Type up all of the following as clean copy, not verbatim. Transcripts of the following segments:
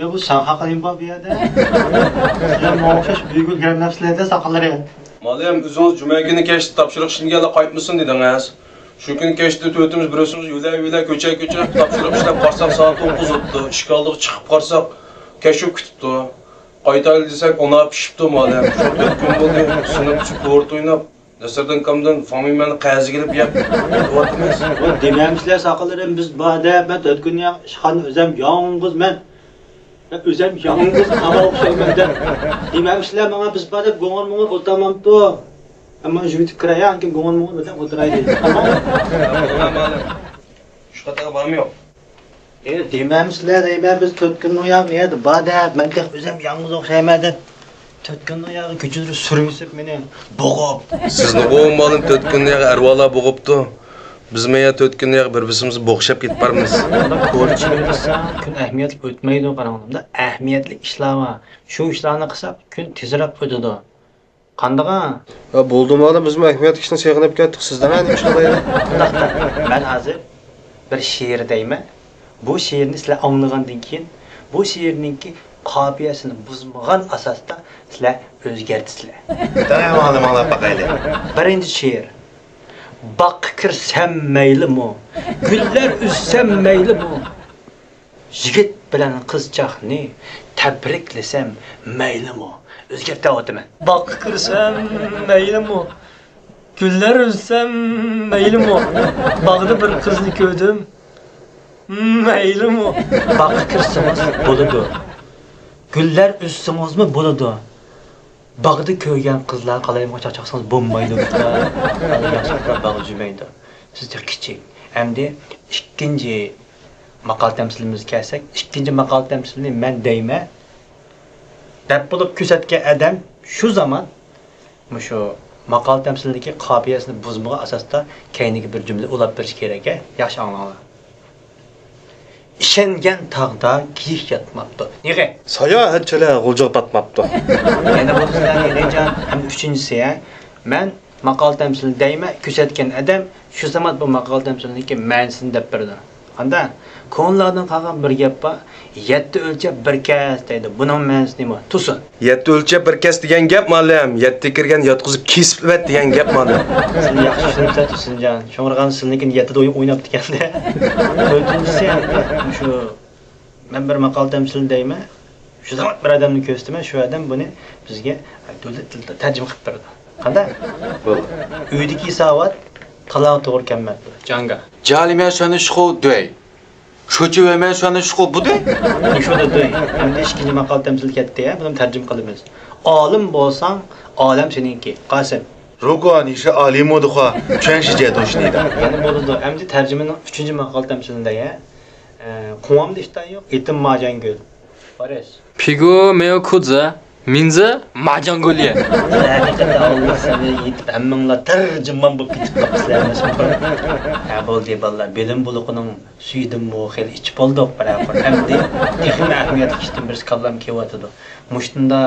Ya bu sen hakkın var bir yerde. Sen muhakkak büyük ülkenin nefslerde sakalları. Maliyem özünüz cuma günü keçti tapşırıq işini geldi kayıtmışsın dediniz. Şu gün keçti tötümüz biliyorsunuz yüle köçe tapşırıq işlep qarsak saat 9 o'tdu. İşe aldık çıkıp qarsak keşif kütüptü. Qaytaylı desek ona pişipti maliyem. Şu 4 gün oldu sınıf çıkıp orta oynap. Nesirden kamdan famimeni qazi gelip yap. Dememişler sakallarım biz bade ben 4 gün ya şıkan özem yalnız ben. Özem yalnız hava okşayman da. Dememişler bana biz bade goğan otamam to. Ama jübit kıraya ki goğan öyle oturaydı. Tamam. Şu kadar var mı yok? Dememişler biz 4 gün uyak neydi bade ben de özem yalnız okşaymadım. 4 gün uyak küçüldür sürüsüp beni boğup. Sizni boğulmadın 4 gün uyak ervala boğuptu. Biz meya 4 gün uyak birbirimizni boğuşap ketip barmız. Ko'rchilik qilsa kun ahamiyatli o'tmaydi qaranganda ahamiyatli ishlar bor. Shu ishlarni qilsak kun tezroq o'tadi. Qandaqa? Ya bo'ldi mana biz ahamiyatli ishni seg'inib ketdik. Sizdan nima ish qilaylik? Men hozir bir she'r deyman. Bu she'rni sizlar anglagandan keyin bu she'rninki qofiyasini buzmagan asosda sizlar o'zgartirsizlar. Tamam, anglab baqaylik. Birinchi she'r. Bak kirsem meyli mu? Güller üssem meyli mu? Yigit bilen kızcakni tebriklesem meyli mu? Özgürte otumen. Bak kirsem meyli mu? Güller üssem meyli mu? Bağda bir kızını gördüm. Meyli mu? Bak kirseniz buludu. Güller üsseniz mi buludu? Bağda köygen kızlar kalayım kaçacaksanız bombaydı. Yaşlıklar bağı cümeydi. Sizce küçük. Hem de ikinci makal temsilimiz kelsek, ikinci makal temsilini ben deyme. Dep bulup küsetke adam şu zaman şu makal temsilindeki kafiyesini bozmağa asasda kendine bir cümle ulap bir kereke yaş anlamı. İşengen tağda giyik yatmaptı. Niye? Saya hançala g'uljiq batmaptı. Yani bu sizden necan hem üçüncüsü ya. Ben makal temsili deyme küsetken adam şu zaman bu makal temsilindeki mensini dep berdi. Anda konulardan kalkan bir gap var. 7 ölçep bir kes deydi. Bunun mensi nima? Tusun. 7 ölçep bir kes degan gap maliyem. 7 kirgan yotqizib kesib vet degan gap maliyem. Sen yaxshi tushunsa tushunjan. Sho'ng'irgan siznikin 7'de o'ynab tikanda. To'rtinchisi shu men bir maqol temsil deyman. Shu zaman bir odamni ko'rsatman, shu odam buni bizga davlat tilida tarjima qilib berdi. Qanday? Bo'ldi. Uydagi savat talaq to'g'ri kelmadi. Janga. Jalime seni şu dey. Şucu ve men seni şu bu dey. Şurada dey. Hem de ikinci maqol temsil ketdi ya. Bunu tarjima qilamiz. Olim bo'lsang, olam seninki. Qasim. Rugan işi alim oduqa, çenşi cedoşniydi. Yani bo'ladi. Endi tarjimaning 3-chi maqol temsilida ya. Quvamda ishdan yo'q, etim majangul. Pares. Pigu meo kudza, minza majangulya. Haqiqatda Allah seni yetib hammanglar tarjimon bo'lib ketib qolibsizlar. Ha bo'ldi ballar, bilim buluqining suydim bu xil ichib oldik barabar. Endi texnik ahamiyatli ishdan bir kallam kelyotidi. Mushtunda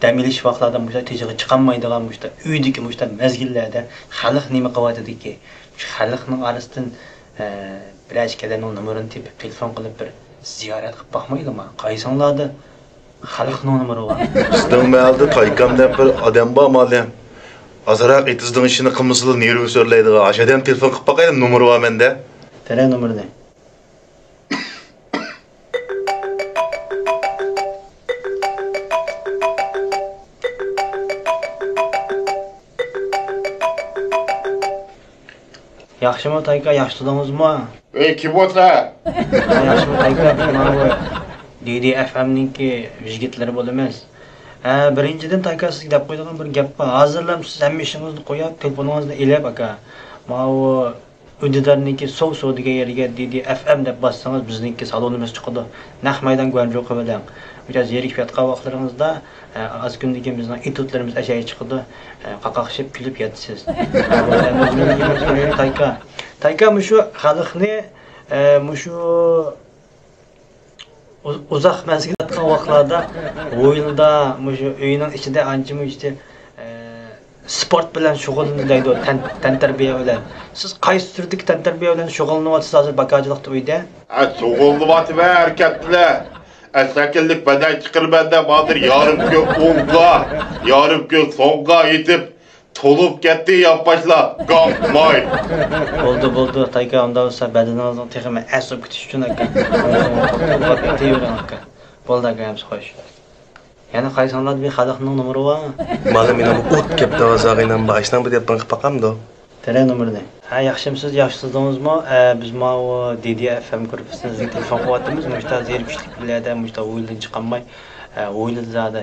dam olish vaqtlarida mushta tejiga chiqolmaydigan mushta uydagi mushta mezgillarda xalq nima qilyotidiki, shu xalqning orasidan birashkalarning nomerini tepib telefon qilib bir ziyorat qilib boqmaydimi? Qaysinglarda xalqning nomeri bor. Sizden məldi taykam dep bir adam ba maliyem. Azaraq etizдің işini qılmısılı neri ösörleydi. Aşadan telefon qilib baqaydım, numeri var mende. Tere numarını. Yaxshimi Tayka, yaxshidingizmi? Kim o'tlar? Yaxshimi Tayka, mana bu DDFM'ninki yigitlar bo'lamiz. Birinchidan Tayka sizga deb qo'yadigan bir gap bor. Hozirlam siz hamma ishingizni qo'yib, telefoningizni elab aka. Mana bu Udidarniki sov degan yerga DDFM deb bossangiz bizningki salonimiz chiqadi. Naq maydon Guanjo bilan. Biraz yerik fiyatqa vaqtlaringizda az kundagi bizning etudlarimiz ashaya chiqadi. Qaqaqshib kulib yotasiz. Tayka mushu xalqni mushu uzoq mezgil o'tgan vaqtlarda o'yinda mushu uyning ichida ancha işte sport bilan shug'ullanadi, tantarbiya bilan. Siz qaysi turdagi tantarbiya bilan shug'ullanyapsiz hozir bakachilikda uyda? Shug'ullanib hareketler. Asakillik badan çıkırmanda badır yarım gök onga, yarım gök songa yetip tolup gitti yapışla. Gamay. Bo'ldi, Tayka, unda bo'lsa badaningizni texmi asab kutish uchun aka. To'g'ri aytavering aka. Bo'ldi aka, ham xo'sh. Yana qaysanlar bir xalqning nomeri bormi? Mana meni o't kep davozag'inan başdan bir deb baqamdo. Tele nomerda. Ha, yaxshimisiz, yaxshisidingizmi? Biz ma o DDFM gruppasining telefon qilyapmiz. Mushta zerikishlik bilarda, mushta o'yindan chiqolmay, o'yinlarda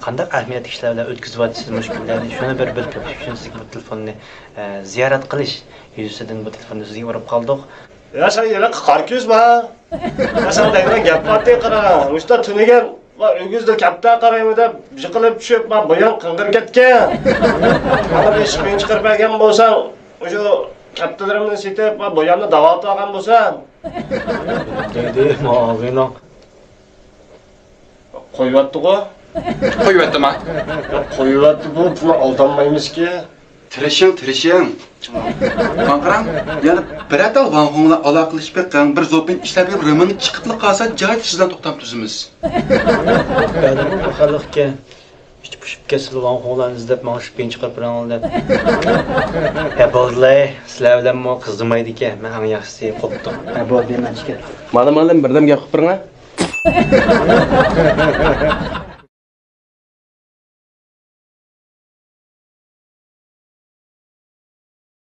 qanday ahamiyatli ishlarlar o'tkazyapsiz mushkullarni. Shuni bir ko'rish uchun sizga bu telefonni ziyorat qilish yuzasidan bu telefonni sizga urib qoldik. Ya sen yana qarkuzma. Ya sen deyman gap batay qara. Mushta tunigan va o'gizda katta qaraymi deb yiqilib tushib, men boyan qing'ir ketgan. Mana eshikni chiqarmagan bo'lsam, o'sha kattalarimni setib va boyanni davolab olgan bo'lsam. Deydi, ma'og'ino. Qo'yyapti-ku. Qo'yyaptimi? Qo'yyapti bu, buni aldanmaymiz-ki. Tirishing. Qanqaram, yana bir atal vanxonlar aloqalashib ketgan bir zopin ishlab rimini chiqibli qolsa, joy sizdan to'xtab tuzimiz. Ba'dami bu xalqqa ichib pushib kesilgan xonlarni izlab mashq bilan chiqib bilan deb. Ya bo'ldi, sizlar bilan mo qizmaydi ekan. Men ham yaxshisi qopdim. Ha, bu bilan chiqar. Mana birdam gap qilib